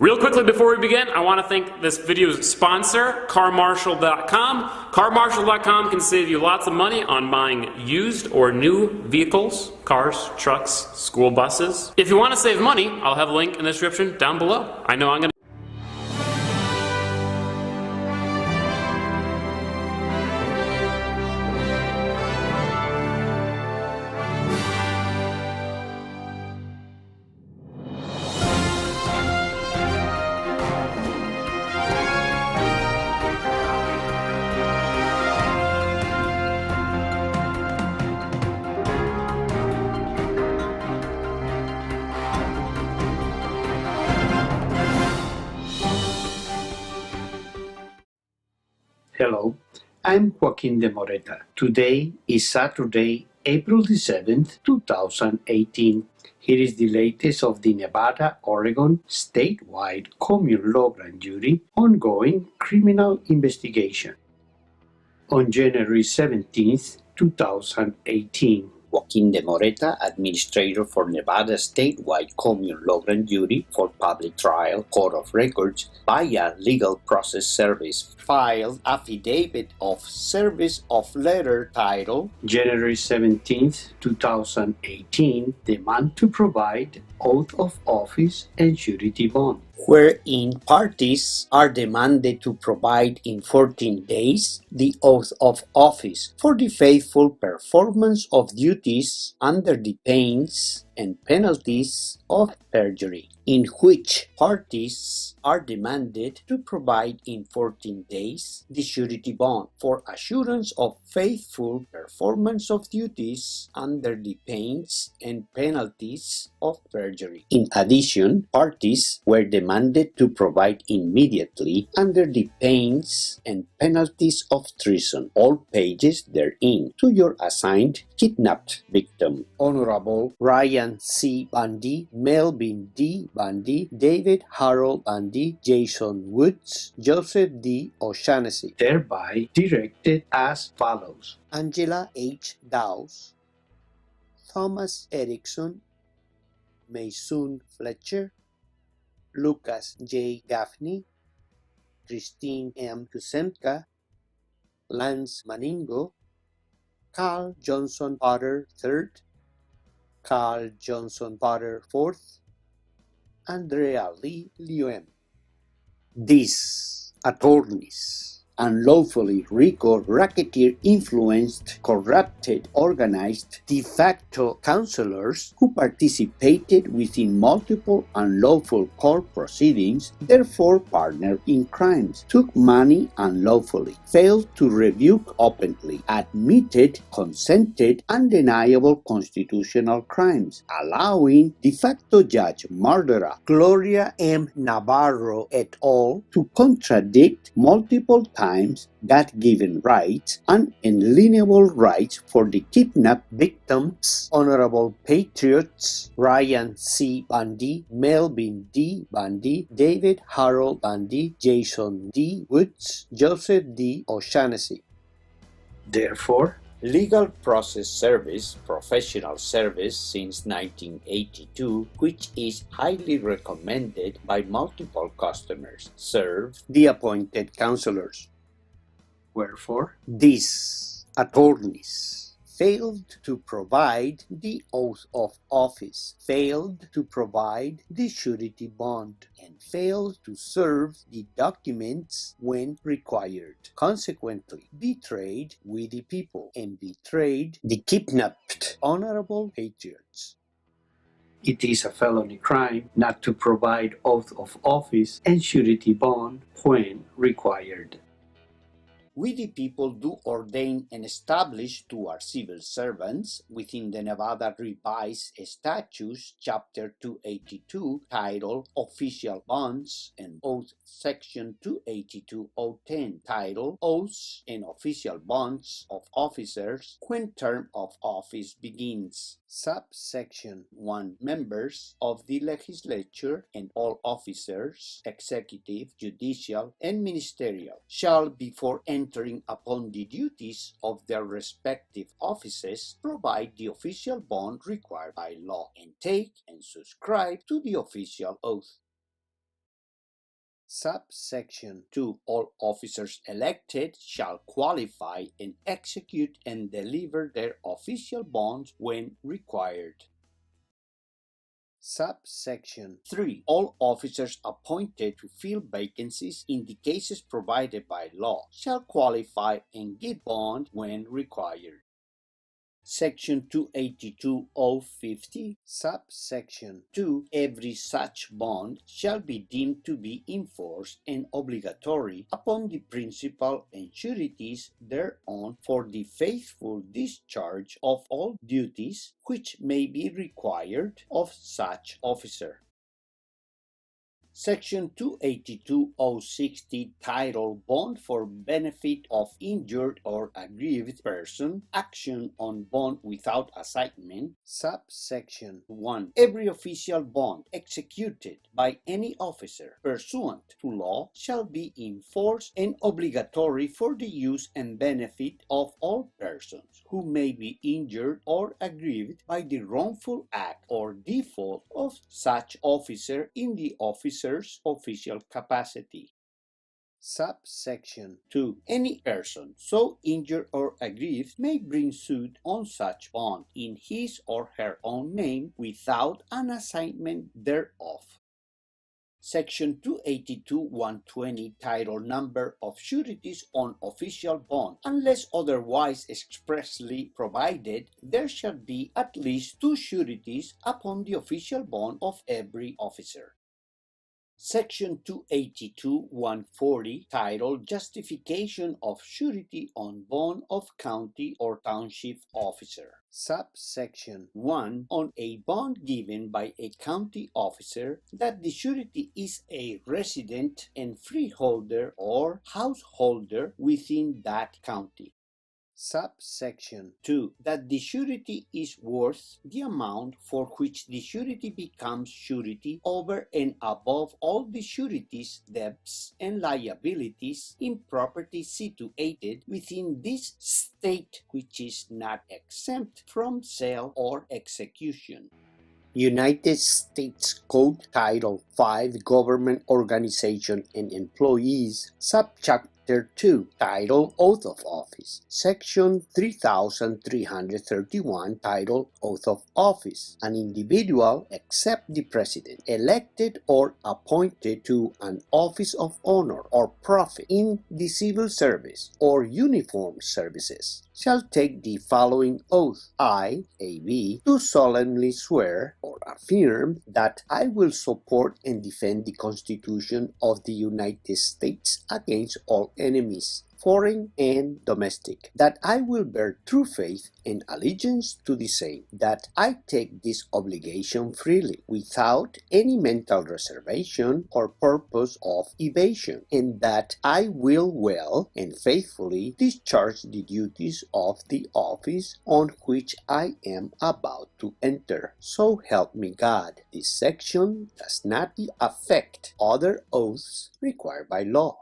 Real quickly before we begin, I want to thank this video's sponsor, carmarshal.com. Carmarshal.com can save you lots of money on buying used or new vehicles, cars, trucks, school buses. If you want to save money, I'll have a link in the description down below. I know I'm going to Hello, I'm Joaquin de Moreta. Today is Saturday, April the 7th, 2018. Here is the latest of the Nevada-Oregon statewide common law grand jury ongoing criminal investigation. On January 17th, 2018, Joaquin de Moreta, Administrator for Nevada Statewide Common Law Grand Jury for Public Trial Court of Records via Legal Process Service, filed Affidavit of Service of Letter titled January 17th, 2018, demand to provide oath of office and surety bond, wherein parties are demanded to provide in 14 days the oath of office for the faithful performance of duties under the pains and penalties of perjury, in which parties are demanded to provide in 14 days the surety bond for assurance of faithful performance of duties under the pains and penalties of perjury. In addition, parties were demanded to provide immediately under the pains and penalties of treason, all pages therein, to your assigned kidnapped victim, Honorable Ryan C. Bundy, Melvin D. Bundy, David Harold Bundy, Jason Woods, Joseph D. O'Shaughnessy, thereby directed as follows. Angela H. Dawes, Thomas Erickson, Maysoon Fletcher, Lucas J. Gaffney, Christine M. Kusemka, Lance Maningo, Carl Johnson Potter III, Carl Johnson Potter IV, Andrea Lee Liuem. These attorneys unlawfully RICO racketeer influenced, corrupted, organized de facto counselors who participated within multiple unlawful court proceedings, therefore partnered in crimes, took money unlawfully, failed to rebuke openly, admitted, consented undeniable constitutional crimes, allowing de facto judge murderer Gloria M. Navarro et al. To contradict multiple times God-given rights and inalienable rights for the kidnapped victims, honorable patriots Ryan C. Bundy, Melvin D. Bundy, David Harold Bundy, Jason D. Woods, Joseph D. O'Shaughnessy. Therefore, Legal Process Service, professional service since 1982, which is highly recommended by multiple customers, serve the appointed counselors. wherefore, These attorneys failed to provide the oath of office, failed to provide the surety bond, and failed to serve the documents when required. Consequently, betrayed we the people and betrayed the kidnapped honorable patriots. it is a felony crime not to provide oath of office and surety bond when required. We the people do ordain and establish to our civil servants within the Nevada Revised Statutes, Chapter 282, titled Official Bonds and Oath, Section 282.010, titled Oaths and Official Bonds of Officers when term of office begins. Subsection 1. Members of the legislature and all officers, executive, judicial, and ministerial, shall before entering upon the duties of their respective offices provide the official bond required by law and take and subscribe to the official oath. Subsection 2. All officers elected shall qualify and execute and deliver their official bonds when required. Subsection 3. All officers appointed to fill vacancies in the cases provided by law shall qualify and give bond when required. Section 282.050, subsection 2. Every such bond shall be deemed to be enforced and obligatory upon the principal and sureties thereon for the faithful discharge of all duties which may be required of such officer. Section 282.060, titled Bond for Benefit of Injured or Aggrieved Person, Action on Bond Without Assignment, subsection 1. Every official bond executed by any officer pursuant to law shall be enforced and obligatory for the use and benefit of all persons who may be injured or aggrieved by the wrongful act or default of such officer in the officer's official capacity. Subsection 2. Any person so injured or aggrieved may bring suit on such bond in his or her own name without an assignment thereof. Section 282.120, titled Number of Sureties on Official Bond. Unless otherwise expressly provided, there shall be at least 2 sureties upon the official bond of every officer. Section 282.140, titled Justification of Surety on Bond of County or Township Officer. Subsection 1. On a bond given by a county officer that the surety is a resident and freeholder or householder within that county. Subsection 2. That the surety is worth the amount for which the surety becomes surety over and above all the surety's debts and liabilities in property situated within this state which is not exempt from sale or execution. United States Code Title 5, Government Organization and Employees, Subchapter 2, titled Oath of Office, Section 3331, titled Oath of Office. An individual, except the President, elected or appointed to an office of honor or profit in the civil service or uniformed services, shall take the following oath. I, A.B., do solemnly swear or affirm that I will support and defend the Constitution of the United States against all enemies, foreign and domestic, that I will bear true faith and allegiance to the same, that I take this obligation freely, without any mental reservation or purpose of evasion, and that I will well and faithfully discharge the duties of the office on which I am about to enter. So help me God. This section does not affect other oaths required by law.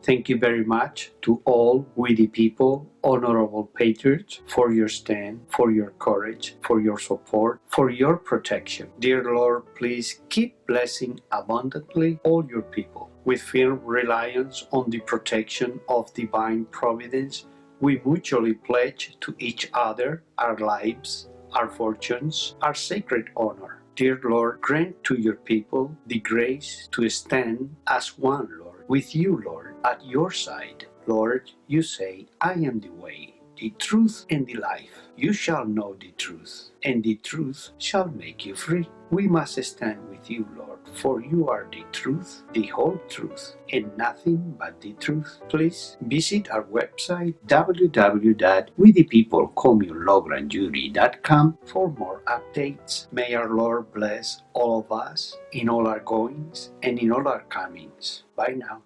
Thank you very much to all we the people, honorable patriots, for your stand, for your courage, for your support, for your protection. Dear Lord, please keep blessing abundantly all your people. With firm reliance on the protection of divine providence, we mutually pledge to each other our lives, our fortunes, our sacred honor. Dear Lord, grant to your people the grace to stand as one, Lord, with you, Lord, at your side. Lord, you say, I am the way, the truth, and the life. You shall know the truth, and the truth shall make you free. We must stand with you, Lord, for you are the truth, the whole truth, and nothing but the truth. Please visit our website www.withthepeoplecommunelograndjury.com for more updates. May our Lord bless all of us in all our goings and in all our comings. Bye now.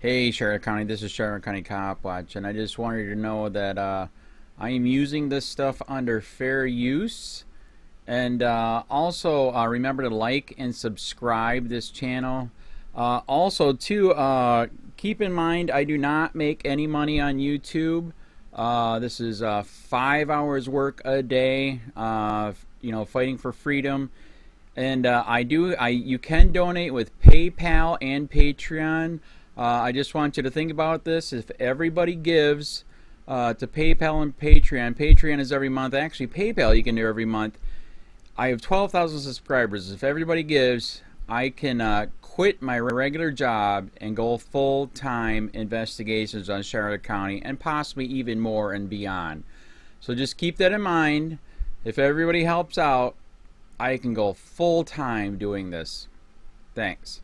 Hey Charlotte County, this is Charlotte County COPWATCH, and I just wanted you to know that I am using this stuff under fair use. And also remember to like and subscribe this channel. Also too, keep in mind I do not make any money on YouTube. This is 5 hours work a day, you know, fighting for freedom. And you can donate with PayPal and Patreon. I just want you to think about this. If everybody gives to PayPal and Patreon, Patreon is every month. Actually, PayPal you can do every month. I have 12,000 subscribers. If everybody gives, I can quit my regular job and go full-time investigations on Charlotte County and possibly even more and beyond. So just keep that in mind. If everybody helps out, I can go full-time doing this. Thanks.